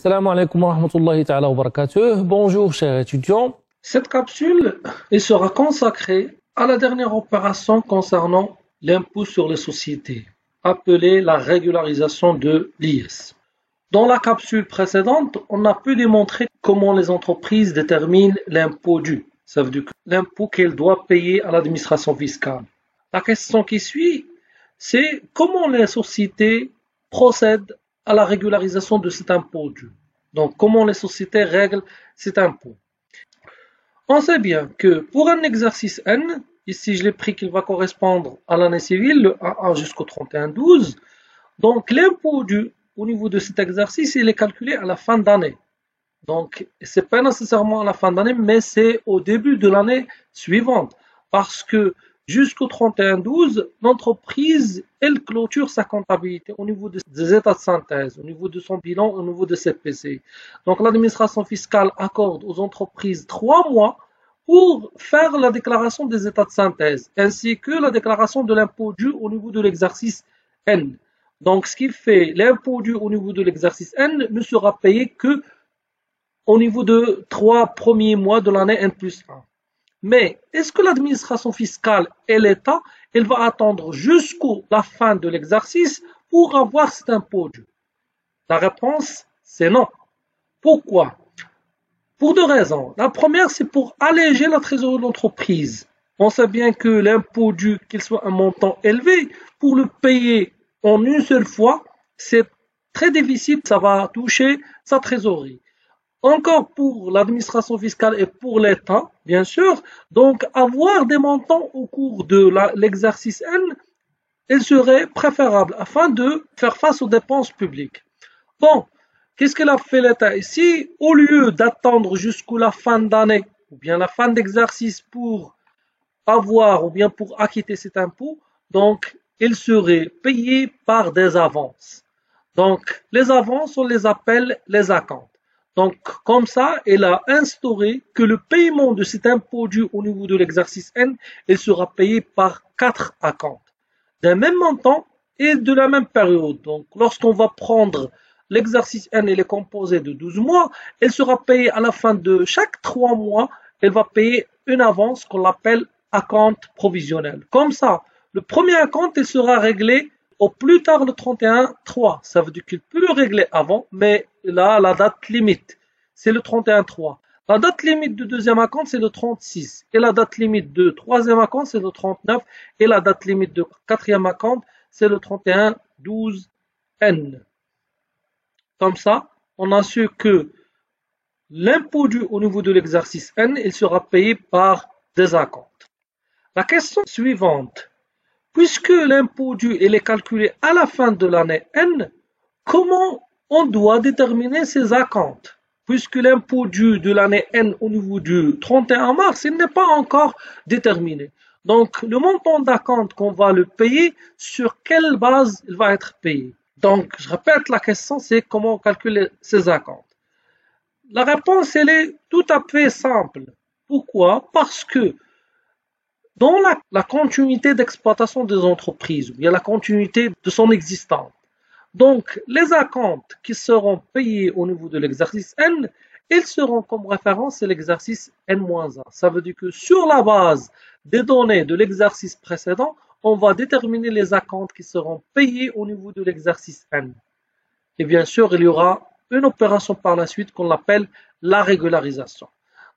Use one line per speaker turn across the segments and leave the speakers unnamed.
Salam alaikum wa rahmatullahi ta'ala wa barakatuh. Bonjour chers étudiants.
Cette capsule sera consacrée à la dernière opération concernant l'impôt sur les sociétés, appelée la régularisation de l'IS. Dans la capsule précédente, on a pu démontrer comment les entreprises déterminent l'impôt dû, ça veut dire l'impôt qu'elles doivent payer à l'administration fiscale. La question qui suit, c'est comment les sociétés procèdent à la régularisation de cet impôt dû. Donc, comment les sociétés règlent cet impôt. On sait bien que pour un exercice N, ici je l'ai pris qu'il va correspondre à l'année civile, le 1 jusqu'au 31/12, donc l'impôt dû au niveau de cet exercice, il est calculé à la fin d'année. Donc, ce n'est pas nécessairement à la fin d'année, mais c'est au début de l'année suivante. Parce que jusqu'au 31/12, l'entreprise, elle clôture sa comptabilité au niveau des états de synthèse, au niveau de son bilan, au niveau de CPC. Donc, l'administration fiscale accorde aux entreprises 3 mois pour faire la déclaration des états de synthèse, ainsi que la déclaration de l'impôt dû au niveau de l'exercice N. Donc, ce qui fait l'impôt dû au niveau de l'exercice N ne sera payé que au niveau de 3 premiers mois de l'année N+1. Mais est-ce que l'administration fiscale et l'État, elle va attendre jusqu'à la fin de l'exercice pour avoir cet impôt dû? La réponse, c'est non. Pourquoi? Pour deux raisons. La première, c'est pour alléger la trésorerie de l'entreprise. On sait bien que l'impôt dû, qu'il soit un montant élevé, pour le payer en une seule fois, c'est très difficile, ça va toucher sa trésorerie. Encore pour l'administration fiscale et pour l'État, bien sûr, donc avoir des montants au cours de l'exercice N, il serait préférable afin de faire face aux dépenses publiques. Bon, qu'est-ce qu'il a fait l'État ici? Au lieu d'attendre jusqu'à la fin d'année ou bien la fin d'exercice pour avoir ou bien pour acquitter cet impôt, donc il serait payé par des avances. Donc les avances, on les appelle les acomptes. Donc, comme ça, elle a instauré que le paiement de cet impôt dû au niveau de l'exercice N, il sera payé par 4 acomptes d'un même montant et de la même période. Donc, lorsqu'on va prendre l'exercice N, il est composé de 12 mois, elle sera payée à la fin de chaque 3 mois, elle va payer une avance qu'on appelle acompte provisionnel. Comme ça, le premier acompte, il sera réglé au plus tard le 31/3, ça veut dire qu'il peut le régler avant, mais là, la date limite, c'est le 31/3. La date limite du deuxième acompte, c'est le 36. Et la date limite du troisième acompte, c'est le 39. Et la date limite du quatrième acompte, c'est le 31/12N. Comme ça, on a su que l'impôt dû au niveau de l'exercice N, il sera payé par des acomptes. La question suivante. Puisque l'impôt dû est calculé à la fin de l'année N, comment on doit déterminer ces acomptes? Puisque l'impôt dû de l'année N au niveau du 31 mars, il n'est pas encore déterminé. Donc, le montant d'acompte qu'on va le payer, sur quelle base il va être payé? Donc, je répète, la question, c'est comment calculer ces acomptes. La réponse, elle est tout à fait simple. Pourquoi? Parce que dans la continuité d'exploitation des entreprises, ou bien la continuité de son existence. Donc, les acomptes qui seront payés au niveau de l'exercice N, ils seront comme référence à l'exercice N-1. Ça veut dire que sur la base des données de l'exercice précédent, on va déterminer les acomptes qui seront payés au niveau de l'exercice N. Et bien sûr, il y aura une opération par la suite qu'on appelle la régularisation.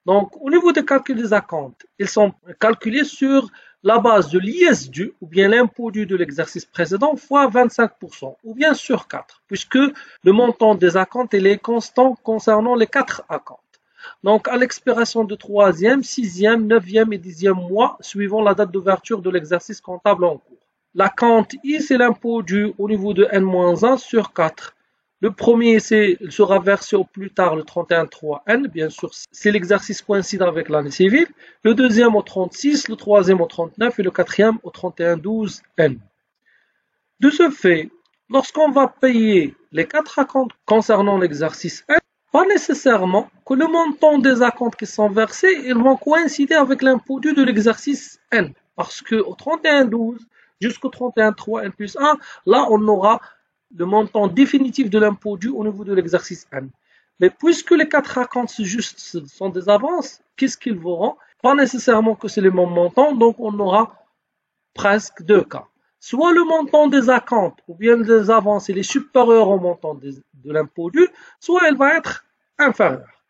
Donc, au niveau des calculs des acomptes, ils sont calculés sur la base de l'IS dû, ou bien l'impôt dû de l'exercice précédent, fois 25%, ou bien sur 4, puisque le montant des acomptes est constant concernant les 4 acomptes. Donc, à l'expiration du 3e, 6e, 9e et 10e mois, suivant la date d'ouverture de l'exercice comptable en cours. L'acompte I, c'est l'impôt dû au niveau de N-1 sur 4. Le premier, il sera versé au plus tard le 31/3N, bien sûr, si l'exercice coïncide avec l'année civile. Le deuxième au 36, le troisième au 39 et le quatrième au 31/12N. De ce fait, lorsqu'on va payer les 4 acomptes concernant l'exercice N, pas nécessairement que le montant des acomptes qui sont versés, ils vont coïncider avec l'impôt dû de l'exercice N. Parce qu'au 31/12 jusqu'au 31/3N+1, là, on aura le montant définitif de l'impôt dû au niveau de l'exercice N. Mais puisque les 4 acomptes sont des avances, qu'est-ce qu'ils vauront? Pas nécessairement que c'est le même montant, donc on aura presque 2 cas. Soit le montant des acomptes ou bien des avances il est supérieur au montant de l'impôt dû, soit elle va être inférieure.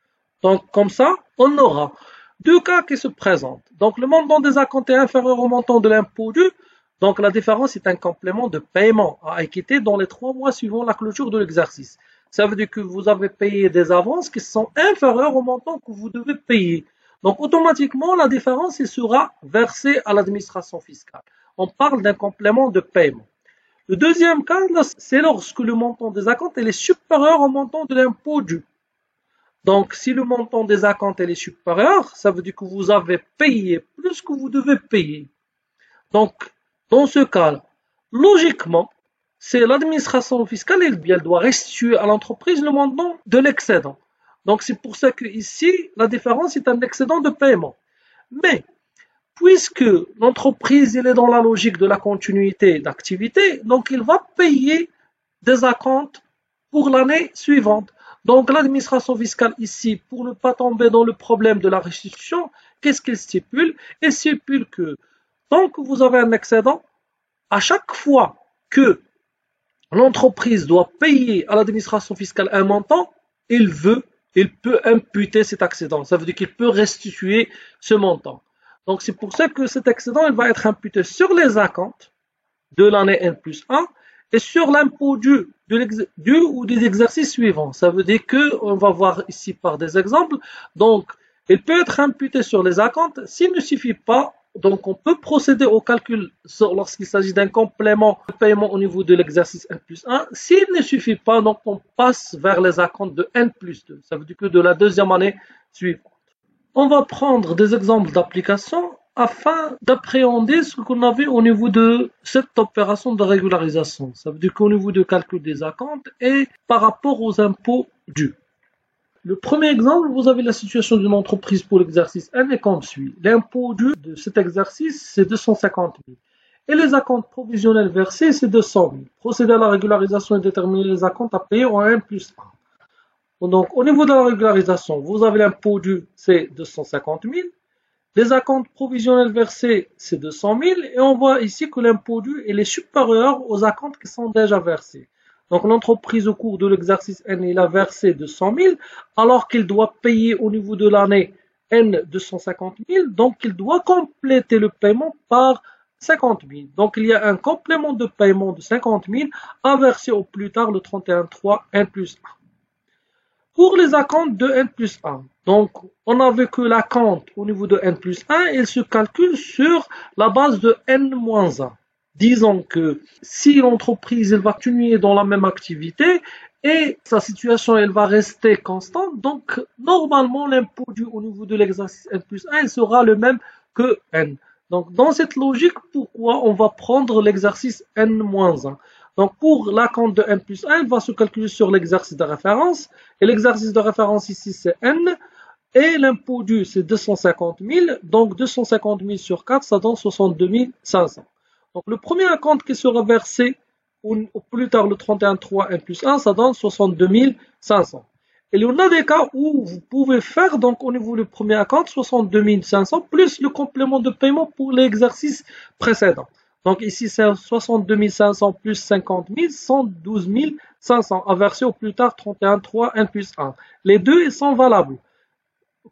Donc comme ça, on aura 2 cas qui se présentent. Donc le montant des acomptes est inférieur au montant de l'impôt dû, donc la différence est un complément de paiement à acquitter dans les 3 mois suivant la clôture de l'exercice. Ça veut dire que vous avez payé des avances qui sont inférieures au montant que vous devez payer. Donc automatiquement, la différence sera versée à l'administration fiscale. On parle d'un complément de paiement. Le deuxième cas, c'est lorsque le montant des acomptes est supérieur au montant de l'impôt dû. Donc, si le montant des acomptes est supérieur, ça veut dire que vous avez payé plus que vous devez payer. Donc, dans ce cas, logiquement, c'est l'administration fiscale, elle doit restituer à l'entreprise le montant de l'excédent. Donc, c'est pour ça que ici, la différence est un excédent de paiement. Mais, puisque l'entreprise est dans la logique de la continuité d'activité, donc il va payer des acomptes pour l'année suivante. Donc l'administration fiscale ici, pour ne pas tomber dans le problème de la restitution, qu'est-ce qu'elle stipule? Elle stipule que tant que vous avez un excédent, à chaque fois que l'entreprise doit payer à l'administration fiscale un montant, il peut imputer cet excédent. Ça veut dire qu'il peut restituer ce montant. Donc c'est pour ça que cet excédent il va être imputé sur les acomptes de l'année N+1 et sur l'impôt dû ou des exercices suivants. Ça veut dire que, on va voir ici par des exemples, donc il peut être imputé sur les acomptes. S'il ne suffit pas, donc on peut procéder au calcul lorsqu'il s'agit d'un complément de paiement au niveau de l'exercice N+1. S'il ne suffit pas, donc on passe vers les acomptes de N+2. Ça veut dire que de la deuxième année suivante. On va prendre des exemples d'application afin d'appréhender ce qu'on avait au niveau de cette opération de régularisation. Ça veut dire qu'au niveau du calcul des acomptes et par rapport aux impôts dus. Le premier exemple, vous avez la situation d'une entreprise pour l'exercice N est comme suit. L'impôt dû de cet exercice, c'est 250 000. Et les acomptes provisionnels versés, c'est 200 000. Procéder à la régularisation et déterminer les acomptes à payer en N+1. Donc, au niveau de la régularisation, vous avez l'impôt dû, c'est 250 000. Les acomptes provisionnels versés, c'est 200 000. Et on voit ici que l'impôt dû est supérieur aux acomptes qui sont déjà versés. Donc, l'entreprise au cours de l'exercice N, il a versé 200 000, alors qu'il doit payer au niveau de l'année N 250 000. Donc, il doit compléter le paiement par 50 000. Donc, il y a un complément de paiement de 50 000 à verser au plus tard le 31/3 N+1. Pour les acomptes de N+1, donc on a vu que l'acompte au niveau de N+1, il se calcule sur la base de N-1. Disons que si l'entreprise elle va continuer dans la même activité et sa situation elle va rester constante, donc normalement l'impôt dû au niveau de l'exercice N+1 il sera le même que N. Donc dans cette logique, pourquoi on va prendre l'exercice N-1? Donc pour l'acompte de N+1, il va se calculer sur l'exercice de référence. Et l'exercice de référence ici, c'est N. Et l'impôt dû, c'est 250 000. Donc 250 000 sur 4, ça donne 62 500. Donc le premier acompte qui sera versé au plus tard le 31/3 N+1, ça donne 62 500. Et il y en a des cas où vous pouvez faire, donc au niveau du premier acompte, 62 500 plus le complément de paiement pour l'exercice précédent. Donc ici, c'est 62 500 plus 50 000, 112 500 à verser au plus tard 31/3 N+1. Les deux, ils sont valables.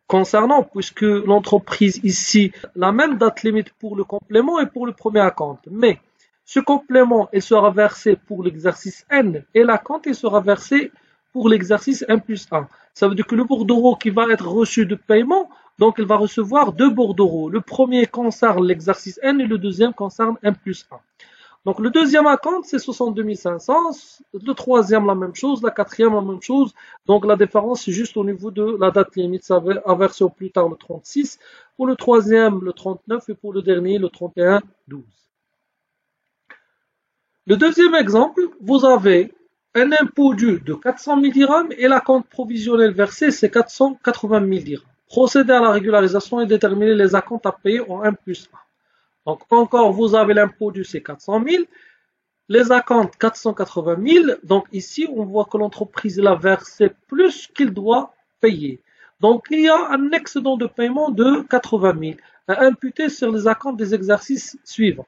Concernant, puisque l'entreprise ici, la même date limite pour le complément et pour le premier acompte. Mais ce complément, il sera versé pour l'exercice N et l'acompte, il sera versé pour l'exercice N+1. Ça veut dire que le bordereau qui va être reçu de paiement, donc il va recevoir deux bordereaux. Le premier concerne l'exercice N et le deuxième concerne N+1. Donc le deuxième acompte, c'est 62 500. Le troisième, la même chose. La quatrième, la même chose. Donc la différence, c'est juste au niveau de la date limite. Ça va verser au plus tard le 36. Pour le troisième, le 39. Et pour le dernier, le 31/12. Le deuxième exemple, vous avez un impôt dû de 400 000 dirhams et l'acompte provisionnel versé, c'est 480 000 dirhams. Procéder à la régularisation et déterminer les acomptes à payer en N+1. Donc encore, vous avez l'impôt dû, c'est 400 000. les acomptes 480 000. Donc ici, on voit que l'entreprise a versé plus qu'il doit payer. Donc il y a un excédent de paiement de 80 000 à imputer sur les acomptes des exercices suivants.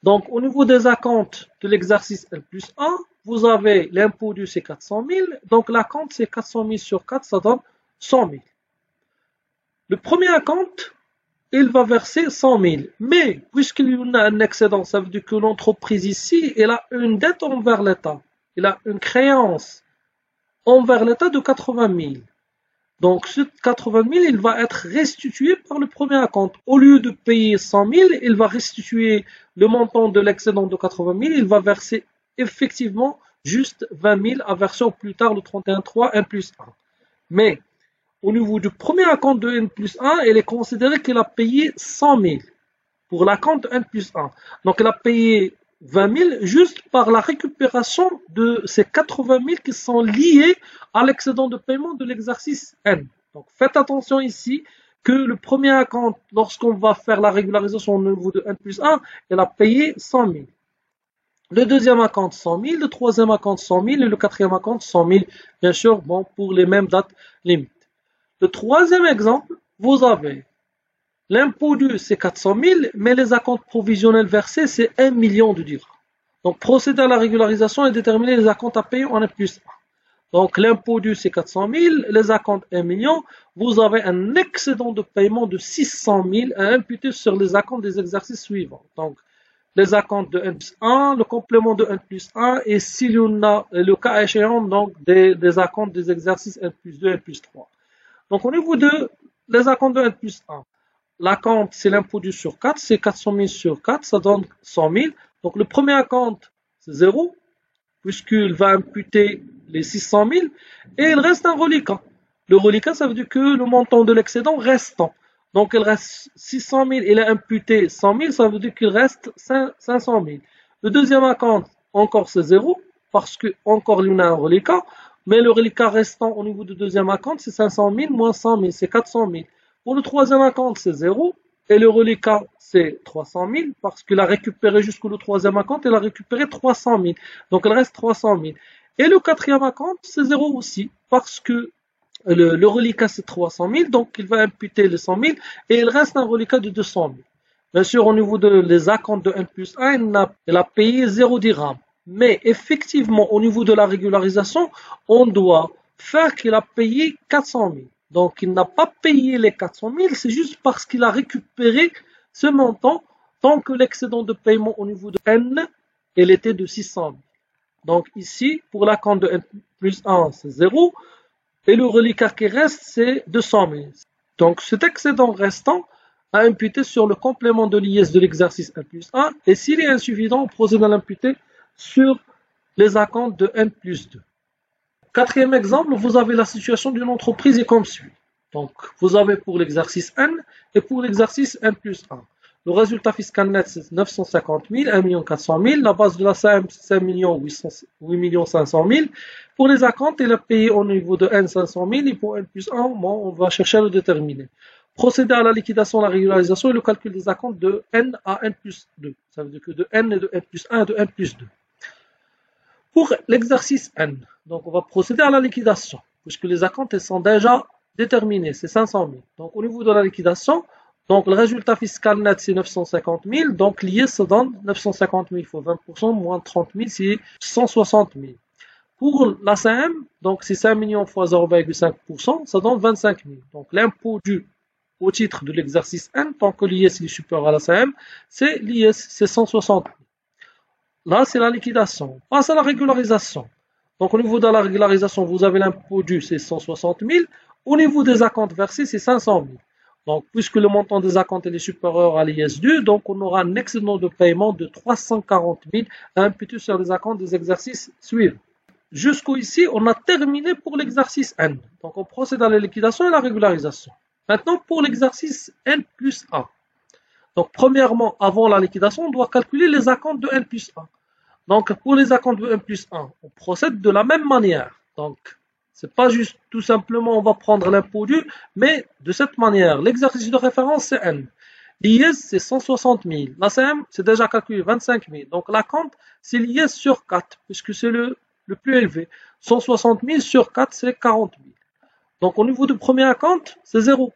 Donc au niveau des acomptes de l'exercice N plus 1, vous avez l'impôt dû c'est 400 000. Donc l'acompte c'est 400 000 sur 4, ça donne 100 000. Le premier acompte, il va verser 100 000. Mais, puisqu'il y a un excédent, ça veut dire que l'entreprise ici, elle a une dette envers l'État. Elle a une créance envers l'État de 80 000. Donc, ce 80 000, il va être restitué par le premier acompte. Au lieu de payer 100 000, il va restituer le montant de l'excédent de 80 000. Il va verser effectivement juste 20 000 à verser au plus tard le 31-3, N plus 1. Mais, au niveau du premier acompte de N plus 1, elle est considérée qu'elle a payé 100 000 pour l'acompte N plus 1. Donc, elle a payé 20 000 juste par la récupération de ces 80 000 qui sont liés à l'excédent de paiement de l'exercice N. Donc, faites attention ici que le premier acompte, lorsqu'on va faire la régularisation au niveau de N plus 1, elle a payé 100 000. Le deuxième acompte 100 000, le troisième acompte 100 000 et le quatrième acompte 100 000, bien sûr, bon, pour les mêmes dates limites. Le troisième exemple, vous avez l'impôt dû, c'est 400 000, mais les acomptes provisionnels versés, c'est 1 million de dirhams. Donc, procéder à la régularisation et déterminer les acomptes à payer en N plus 1. Donc, l'impôt dû, c'est 400 000, les acomptes 1 million. Vous avez un excédent de paiement de 600 000 à imputer sur les acomptes des exercices suivants. Donc, les acomptes de N plus 1, le complément de N plus 1, et s'il y en a le cas échéant, donc des acomptes des exercices N plus 2, N plus 3. Donc, au niveau de les acomptes de N plus 1, l'acompte, c'est l'impôt dû sur 4, c'est 400 000 sur 4, ça donne 100 000. Donc, le premier acompte, c'est 0, puisqu'il va imputer les 600 000, et il reste un reliquat. Le reliquat, ça veut dire que le montant de l'excédent restant. Donc, il reste 600 000, il a imputé 100 000, ça veut dire qu'il reste 500 000. Le deuxième acompte, encore c'est 0, parce que encore il y a un reliquat. Mais le reliquat restant au niveau du deuxième acompte, c'est 500 000 moins 100 000, c'est 400 000. Pour le troisième acompte, c'est 0. Et le reliquat, c'est 300 000, parce qu'il a récupéré jusqu'au troisième acompte, il a récupéré 300 000. Donc, il reste 300 000. Et le quatrième acompte, c'est 0 aussi, parce que le reliquat, c'est 300 000, donc il va imputer les 100 000, et il reste un reliquat de 200 000. Bien sûr, au niveau des acomptes de N plus 1, il a payé 0 dirham. Mais effectivement, au niveau de la régularisation, on doit faire qu'il a payé 400 000. Donc, il n'a pas payé les 400 000, c'est juste parce qu'il a récupéré ce montant tant que l'excédent de paiement au niveau de N, il était de 600 000. Donc, ici, pour l'acompte de N plus 1, c'est 0. Et le reliquat qui reste, c'est 200 000. Donc, cet excédent restant à imputer sur le complément de l'IS de l'exercice N plus 1. Et s'il est insuffisant, on procède à l'imputer sur les acomptes de N plus 2. Quatrième exemple, vous avez la situation d'une entreprise est comme suit. Donc, vous avez pour l'exercice N et pour l'exercice N plus 1. Le résultat fiscal net, c'est 950 000, 1 400 000. La base de la SAM, c'est 8 500 000. Pour les acomptes, il a payé au niveau de N 500 000 et pour N plus 1, bon, on va chercher à le déterminer. Procéder à la liquidation, la régularisation et le calcul des acomptes de N à N plus 2. Ça veut dire que de N et de N plus 1 et de N plus 2. Pour l'exercice N, donc on va procéder à la liquidation, puisque les acomptes sont déjà déterminés, c'est 500 000. Donc au niveau de la liquidation, donc le résultat fiscal net c'est 950 000, donc l'IS se donne 950 000 fois 20%, moins 30 000 c'est 160 000. Pour la CM, donc c'est 5 millions fois 0,5%, ça donne 25 000. Donc l'impôt dû au titre de l'exercice N, tant que l'IS est supérieur à la CM, c'est l'IS, c'est 160 000. Là, c'est la liquidation. Passe à la régularisation. Donc, au niveau de la régularisation, vous avez l'impôt dû, c'est 160 000. Au niveau des acomptes versés, c'est 500 000. Donc, puisque le montant des acomptes est supérieur à l'IS dû, donc on aura un excédent de paiement de 340 000 à imputer sur les acomptes des exercices suivants. Jusqu'au ici, on a terminé pour l'exercice N. Donc, on procède à la liquidation et la régularisation. Maintenant, pour l'exercice N plus 1. Donc, premièrement, avant la liquidation, on doit calculer les acomptes de N plus 1. Donc, pour les acomptes de N plus 1, on procède de la même manière. Donc, c'est pas juste tout simplement on va prendre l'impôt dû, mais de cette manière. L'exercice de référence, c'est N. L'IS, c'est 160 000. L'ACM, c'est déjà calculé 25 000. Donc, l'acompte, c'est l'IS sur 4, puisque c'est le plus élevé. 160 000 sur 4, c'est 40 000. Donc, au niveau du premier acompte, c'est 0.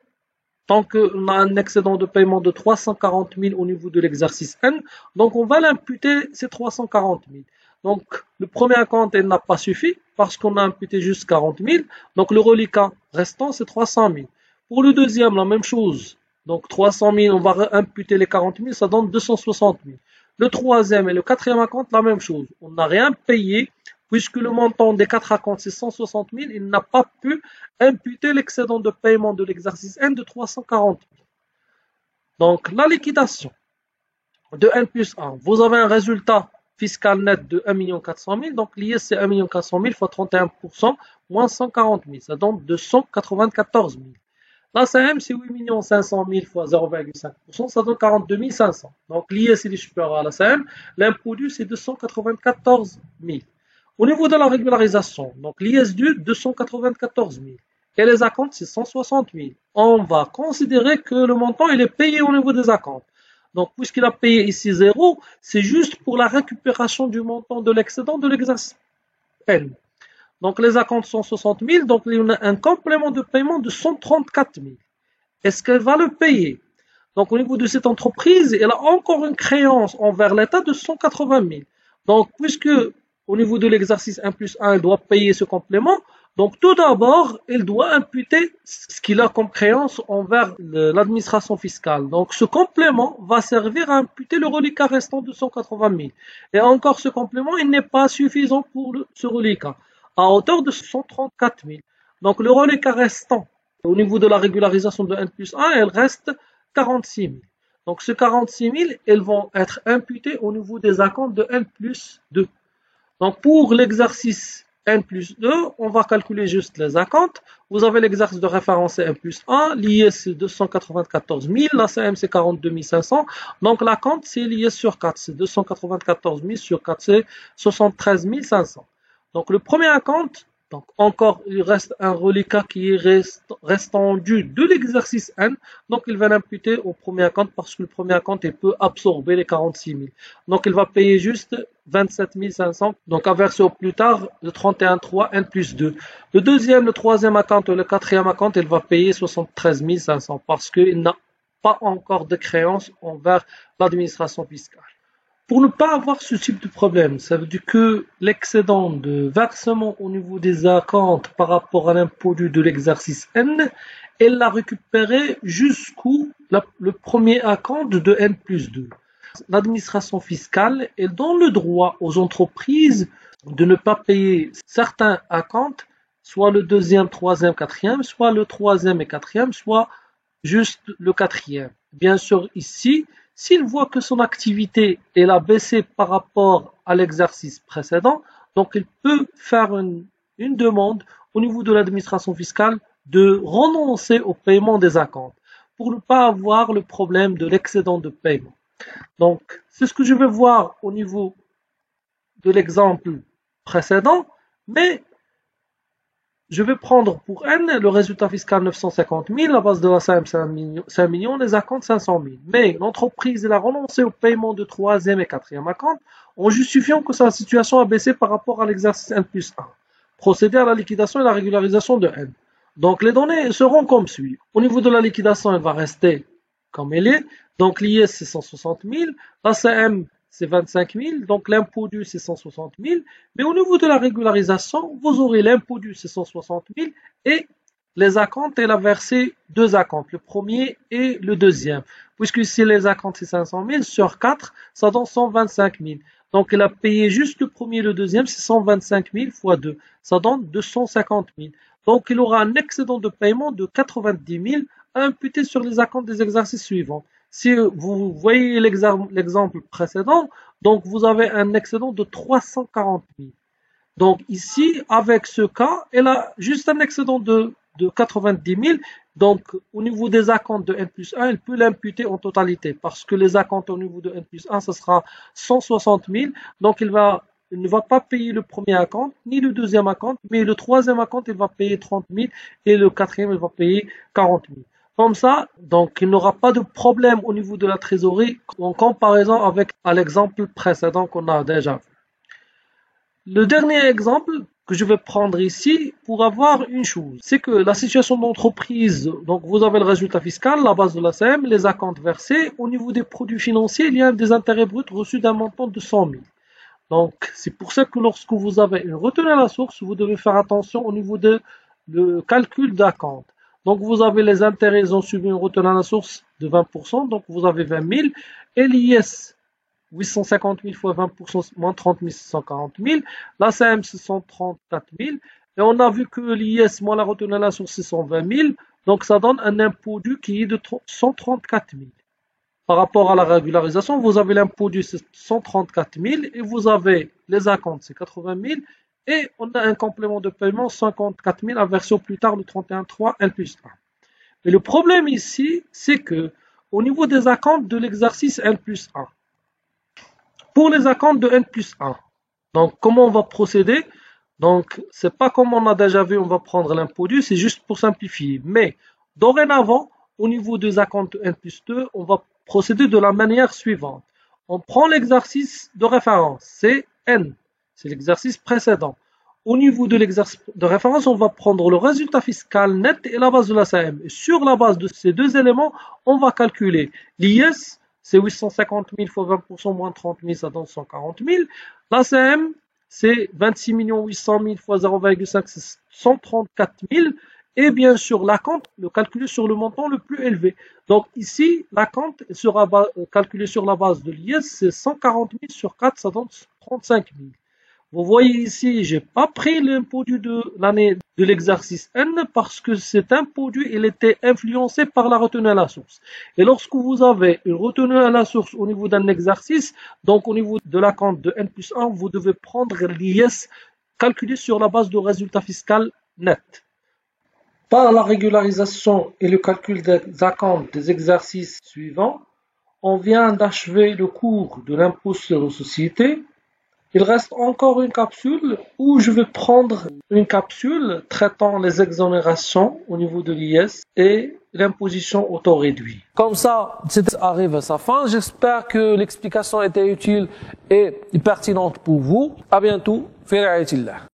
Tant qu'on a un excédent de paiement de 340 000 au niveau de l'exercice N, donc on va l'imputer ces 340 000. Donc, le premier acompte, il n'a pas suffi, parce qu'on a imputé juste 40 000. Donc, le reliquat restant, c'est 300 000. Pour le deuxième, la même chose. Donc 300 000, on va imputer les 40 000, ça donne 260 000. Le troisième et le quatrième acompte, la même chose. On n'a rien payé, puisque le montant des quatre acomptes, c'est 160 000, il n'a pas pu imputer l'excédent de paiement de l'exercice N de 340 000. Donc la liquidation de N plus 1, vous avez un résultat fiscal net de 1 400 000, donc l'IS c'est 1 400 000 fois 31%, moins 140 000, ça donne 294 000. L'ACM, c'est 8 500 000 fois 0,5%, ça donne 42 500. Donc, l'IS, il est supérieur à l'ACM. L'impôt dû, c'est 294 000. Au niveau de la régularisation, donc l'IS dû, 294 000. Et les acomptes, c'est 160 000. On va considérer que le montant, il est payé au niveau des acomptes. Donc, puisqu'il a payé ici 0, c'est juste pour la récupération du montant de l'excédent de l'exercice N. Donc, les acomptes sont 60 000, donc il y a un complément de paiement de 134 000. Est-ce qu'elle va le payer? Donc, au niveau de cette entreprise, elle a encore une créance envers l'État de 180 000. Donc, puisque au niveau de l'exercice 1 plus 1, elle doit payer ce complément, donc tout d'abord, elle doit imputer ce qu'il a comme créance envers l'administration fiscale. Donc, ce complément va servir à imputer le reliquat restant de 180 000. Et encore, ce complément, il n'est pas suffisant pour ce reliquat, à hauteur de 134 000. Donc, le reliquat restant au niveau de la régularisation de N plus 1, elle reste 46 000. Donc, ce 46 000, elles vont être imputées au niveau des acomptes de N plus 2. Donc, pour l'exercice N plus 2, on va calculer juste les acomptes. Vous avez l'exercice de référence N plus 1, l'IS c'est 294 000, l'ACM c'est 42 500. Donc, l'acompte c'est l'IS sur 4, c'est 294 000 sur 4, c'est 73 500. Donc, le premier acompte, donc encore, il reste un reliquat qui est restant dû de l'exercice N. Donc, il va l'imputer au premier acompte parce que le premier acompte, il peut absorber les 46 000. Donc, il va payer juste 27 500. Donc, à verser au plus tard, le 31,3 N plus 2. Le deuxième, le troisième acompte, le quatrième acompte, il va payer 73 500 parce qu'il n'a pas encore de créance envers l'administration fiscale. Pour ne pas avoir ce type de problème, ça veut dire que l'excédent de versement au niveau des acomptes par rapport à l'impôt dû de l'exercice N, elle l'a récupéré jusqu'au le premier acompte de N plus 2. L'administration fiscale, elle donne le droit aux entreprises de ne pas payer certains acomptes, soit le deuxième, troisième, quatrième, soit le troisième et quatrième, soit juste le quatrième. Bien sûr, ici, s'il voit que son activité elle a baissé par rapport à l'exercice précédent, donc il peut faire une demande au niveau de l'administration fiscale de renoncer au paiement des acomptes pour ne pas avoir le problème de l'excédent de paiement. Donc, c'est ce que je vais voir au niveau de l'exemple précédent, mais je vais prendre pour N le résultat fiscal 950 000, la base de la SAM 5 millions, les acomptes 500 000. Mais l'entreprise a renoncé au paiement de troisième et quatrième acompte en justifiant que sa situation a baissé par rapport à l'exercice N plus 1. Procéder à la liquidation et la régularisation de N. Donc les données seront comme suit. Au niveau de la liquidation, elle va rester comme elle est. Donc l'IS c'est 160 000, l'ACM c'est 25 000, donc l'impôt dû c'est 160 000, mais au niveau de la régularisation, vous aurez l'impôt dû c'est 160 000 et les acomptes, elle a versé deux acomptes, le premier et le deuxième, puisque si les acomptes c'est 500 000 sur 4, ça donne 125 000. Donc elle a payé juste le premier et le deuxième, c'est 125 000 fois 2, ça donne 250 000. Donc il aura un excédent de paiement de 90 000 à imputer sur les acomptes des exercices suivants. Si vous voyez l'exemple précédent, donc vous avez un excédent de 340 000. Donc ici, avec ce cas, elle a juste un excédent de 90 000. Donc au niveau des acomptes de N plus 1, elle peut l'imputer en totalité parce que les acomptes au niveau de N plus 1, ce sera 160 000. Donc il ne va pas payer le premier acompte ni le deuxième acompte, mais le troisième acompte, il va payer 30 000 et le quatrième, il va payer 40 000. Comme ça, donc il n'aura pas de problème au niveau de la trésorerie en comparaison avec l'exemple précédent qu'on a déjà vu. Le dernier exemple que je vais prendre ici pour avoir une chose, c'est que la situation d'entreprise, donc vous avez le résultat fiscal, la base de la l'ACM, les acomptes versés. Au niveau des produits financiers, il y a des intérêts bruts reçus d'un montant de 100 000. Donc c'est pour ça que lorsque vous avez une retenue à la source, vous devez faire attention au niveau de le calcul d'acompte. Donc vous avez les intérêts, ils ont subi une retenue à la source de 20%, donc vous avez 20 000, et l'IS 850 000 fois 20%, moins 30 640 000, l'ACM c'est 134 000, et on a vu que l'IS moins la retenue à la source c'est 120 000, donc ça donne un impôt dû qui est de 134 000. Par rapport à la régularisation, vous avez l'impôt dû c'est 134 000, et vous avez les acomptes c'est 80 000, et on a un complément de paiement 54 000 à verser au plus tard le 31/3 N+1. Mais le problème ici, c'est que au niveau des acomptes de l'exercice N+1, pour les acomptes de N+1, donc comment on va procéder? Donc c'est pas comme on a déjà vu, on va prendre l'impôt dû, c'est juste pour simplifier. Mais dorénavant, au niveau des acomptes N+2, on va procéder de la manière suivante. On prend l'exercice de référence, c'est N. C'est l'exercice précédent. Au niveau de l'exercice de référence, on va prendre le résultat fiscal net et la base de l'ACM. Et sur la base de ces deux éléments, on va calculer l'IS, c'est 850 000 fois 20% moins 30 000, ça donne 140 000. L'ACM, c'est 26 800 000 fois 0,5, c'est 134 000. Et bien sûr, l'acompte, le calculer sur le montant le plus élevé. Donc ici, l'acompte sera calculé sur la base de l'IS, c'est 140 000 sur 4, ça donne 35 000. Vous voyez ici, j'ai pas pris l'impôt dû de l'année de l'exercice N parce que cet impôt dû, il était influencé par la retenue à la source. Et lorsque vous avez une retenue à la source au niveau d'un exercice, donc au niveau de l'acompte de N+1, vous devez prendre l'IS calculé sur la base du résultat fiscal net. Par la régularisation et le calcul des acomptes des exercices suivants, on vient d'achever le cours de l'impôt sur les sociétés. Il reste encore une capsule où je vais prendre une capsule traitant les exonérations au niveau de l'IS et l'imposition au taux réduit.
Comme ça, c'est arrive à sa fin. J'espère que l'explication était utile et pertinente pour vous. À bientôt. Fi ri'ayatillah.